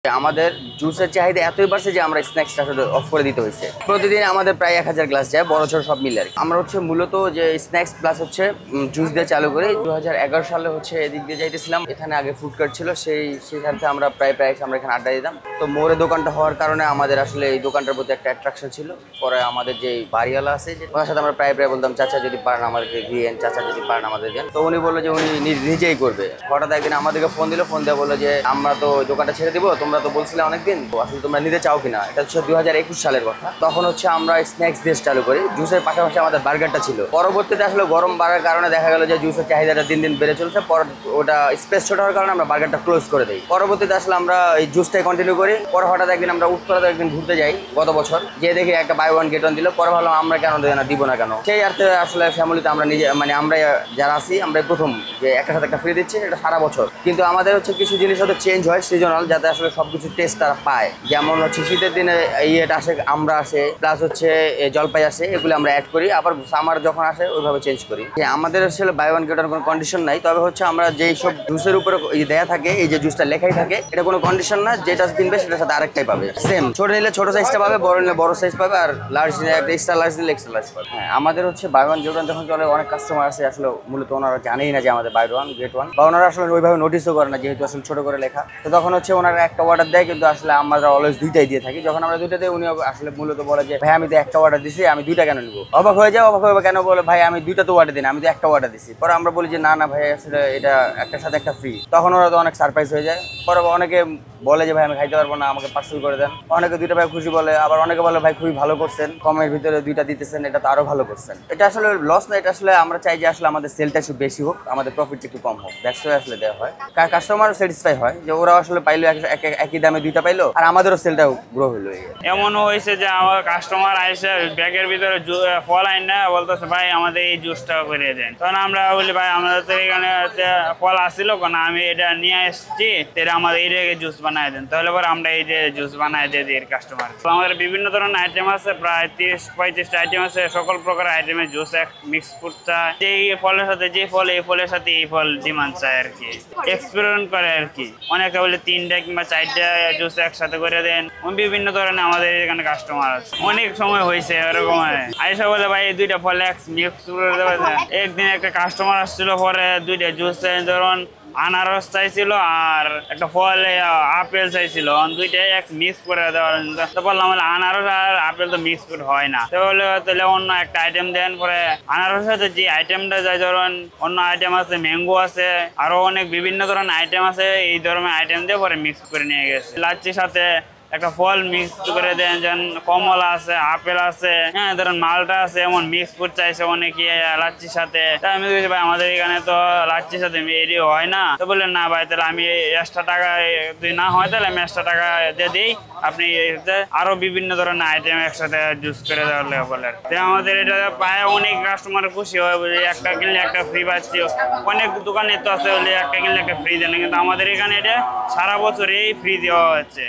আমাদের জুসের চাহিদা এতই বাড়ছে যে আমরা স্ন্যাক্সটা আসলে অফ করে দিতে হয়েছে। প্রতিদিন আমাদের প্রায় 1000 গ্লাস যায়, বড় ছোট সব মিলে আর কি। আমরা মূলত যে স্ন্যাক্স প্লাস জুস দিয়ে চালু করি। 2011 সালে এদিক দিয়ে যাইতেছিলাম, এখানে আগে ফুড কোর্ট ছিল, সেখানে আমরা প্রায় আমরা এখানে আড্ডা দিতাম। তো মোড়ে দোকানটা হওয়ার কারণে আমাদের আসলে এই দোকানটার প্রতি একটা অ্যাট্রাকশন ছিল। পরে আমাদের যে বাড়িওয়ালা আছে, ওনার সাথে আমরা প্রায় বলতাম, চাচা যদি পারেন আমাদেরকে দিয়েন, চাচা যদি পারেন আমাদের দেন। তো উনি বললো যে উনি নিজেই করবে। হঠাৎ একদিন আমাদেরকে ফোন দিয়ে বললো যে আমরা তো দোকানটা ছেড়ে দিব, তোমরা তো বলছিলে অনেকদিন, তো আসলে তোমরা নিতে চাও কিনা। এটা 2021 সালের কথা। তখন আমরা স্ন্যাক্স দিয়ে চালু করি। জুসের পাশাপাশি আমাদের বার্গারটা ছিল। পরবর্তীতে আসলে গরম বাড়ার কারণে দেখা গেল যে জুসের চাহিদাটা দিন দিন বেড়ে চলছে। ওটা স্পেস ছোট হওয়ার কারণে আমরা বার্গারটা ক্লোজ করে দিই। পরবর্তীতে আসলে আমরা এই জুসটাই কন্টিনিউ করি। পরে হঠাৎ একদিন আমরা উত্তরাতে একদিন ঘুরতে যাই গত বছর, যে দেখি একটা বাই ওয়ান গেট ওয়ান দিল। পরে ভাবলাম আমরা কেন দিব না কেন। সেই অর্থে আসলে ফ্যামিলিতে আমরা নিজে আমরা যারা আছি আমরা প্রথম যে একটা সাথে একটা ফ্রি দিচ্ছি, এটা সারা বছর। কিন্তু আমাদের কিছু জিনিস চেঞ্জ হয় সিজনাল, যাতে আসলে সবকিছু টেস্ট তারা পায়। যেমন শীতের দিনে ইয়েটা আসে, আমরা আসে, প্লাস জলপাই আসে, এগুলো আমরা অ্যাড করি। আবার সামার যখন আসে ওইভাবে চেঞ্জ করি। আমাদের বাই ওয়ান গেট ওয়ান কোনো কন্ডিশন নাই। তবে আমরা যেই সব জুসের উপরে দেয়া থাকে, এই যে জুসটা লেখাই থাকে, এটা কোনো কন্ডিশন না। যেটা কিনবে সেটার সাথে আরেকটাই পাবে। সেম ছোট নিলে ছোট সাইজটা পাবে, বড় নিলে বড় সাইজ পাবে, আর লার্জ নিলে একটা এক্সট্রা লার্জ নিলে এক্সট্রা লার্জ পাবে। হ্যাঁ, আমাদের বাই ওয়ান গেট ওয়ান যখন চলে, অনেক কাস্টমার আছে আসলে মূলত ওনারা জানেই না যে আমাদের বাই ওয়ান গেট ওয়ান, বা ওনারা আসলে ওইভাবে নোটিসও করে না, যেহেতু আসলে ছোট করে লেখা। তো তখন ওনারা একটা অর্ডার দেয়, কিন্তু আসলে আমরা অলওয়েজ দুইটাই দিয়ে থাকি। যখন আমরা দুইটা দিই, উনি আসলে মূলত বলে যে ভাই আমি তো একটা অর্ডার দিছি, আমি দুইটা কেন নিবো। অবাক হয়ে কেন বলে, ভাই আমি দুইটা তো অর্ডার দিন, আমি তো একটা অর্ডার দিছি। পরে আমরা বলি যে না না ভাই, আসলে এটা একটার সাথে একটা ফ্রি। তখন ওরা তো অনেক সারপ্রাইজ হয়ে যায়। পরে অনেকে বলে যে ভাই আমি খাইতে পারবো না, আমাকে পার্সেল করে দেন। অনেকে দুইটা ভাই খুশি বলে, আবার অনেকে বলে ভাই খুবই ভালো করছেন, কমের ভিতরে দুইটা দিতেছেন, এটা তো আরো ভালো করছেন। এটা আসলে লস না, এটা আসলে আমরা চাই যে আসলে আমাদের সেলটা একটু বেশি হোক, আমাদের প্রফিটটা একটু কম হোক। দ্যাটস ওয়াই আসলে দেওয়া হয়। কাস্টমার স্যাটিসফাই হয় যে ওরা আসলে পাইলো, একই দামে দুইটা পাইলো, আর আমাদেরও সেলটা গ্রো হইলো। এমনও হয়েছে যে আমার কাস্টমার আইসে ব্যাগের ভিতরে ফল আইন না, বলতেছে ভাই আমাদের এই জুসটা করে দেন। তখন আমরা বলি ভাই আমাদের তো এখানে ফল আসছিল কেন, আমি এটা নিয়ে এসেছি, এটা আমাদের এই রেখে জুস বানাই দেন। তাহলে পরে আমরা এই যে জুস বানাই দিয়ে দিই কাস্টমার। আমাদের বিভিন্ন ধরনের আইটেম আছে, প্রায় 30-35টা আইটেম আছে। সকল প্রকার আইটেমের জুস মিক্স ফুড চায়, যেই ফলের সাথে যে ফল, এই ফলের সাথে এই ফল ডিমান্ড চায় আর কি, এক্সপেরিমেন্ট করে আর কি। অনেকে বলে 3টা কিংবা 4টা জুস একসাথে করে দেন। বিভিন্ন ধরনের আমাদের এখানে কাস্টমার আছে। অনেক সময় হয়েছে এরকম আইসা বলে ভাই এই দুইটা ফল মিক্স করে দেবে। একদিন একটা কাস্টমার আসছিল, পরে দুইটা জুস ধরুন আনারস চাইছিল আর একটা ফল আপেল চাইছিল, দুইটাই মিক্স করে দেওয়ার। তো বললাম আনারস আর আপেল তো মিক্স করে হয় না, তাহলে অন্য একটা আইটেম দেন। পরে আনারসের সাথে যে আইটেমটা যায়, ধরুন অন্য আইটেম আছে, ম্যাঙ্গো আছে, আরো অনেক বিভিন্ন ধরনের আইটেম আছে, এই ধরনের আইটেম দিয়ে পরে মিক্স করে নিয়ে গেছে। লাচ্ছির সাথে একটা ফল মিক্স করে দেন, যেমন কমলা আছে, আপেল আছে, হ্যাঁ ধরেন মালটা আছে, এমন মিক্স ফুড চাইছে অনেকে লাচ্ছির সাথে। তাই আমি বলছি ভাই আমাদের এখানে তো লাচ্ছির সাথে এডি হয় না। তো বললেন না ভাই, তাহলে আমি এক্সট্রা টাকা যদি না হয় তাহলে আমি এক্সট্রা টাকা দিয়ে দিই, আপনি আরো বিভিন্ন ধরনের আইটেম একসাথে জুস করে দেওয়ালে বলেন। তো আমাদের এটা পায় অনেক কাস্টমার খুশি হয়, একটা কিনলে একটা ফ্রি পাচ্ছি। অনেক দোকানে তো আছে বলে একটা কিনলে একটা ফ্রি দেন, কিন্তু আমাদের এখানে এটা সারা বছরই ফ্রি দেওয়া হচ্ছে।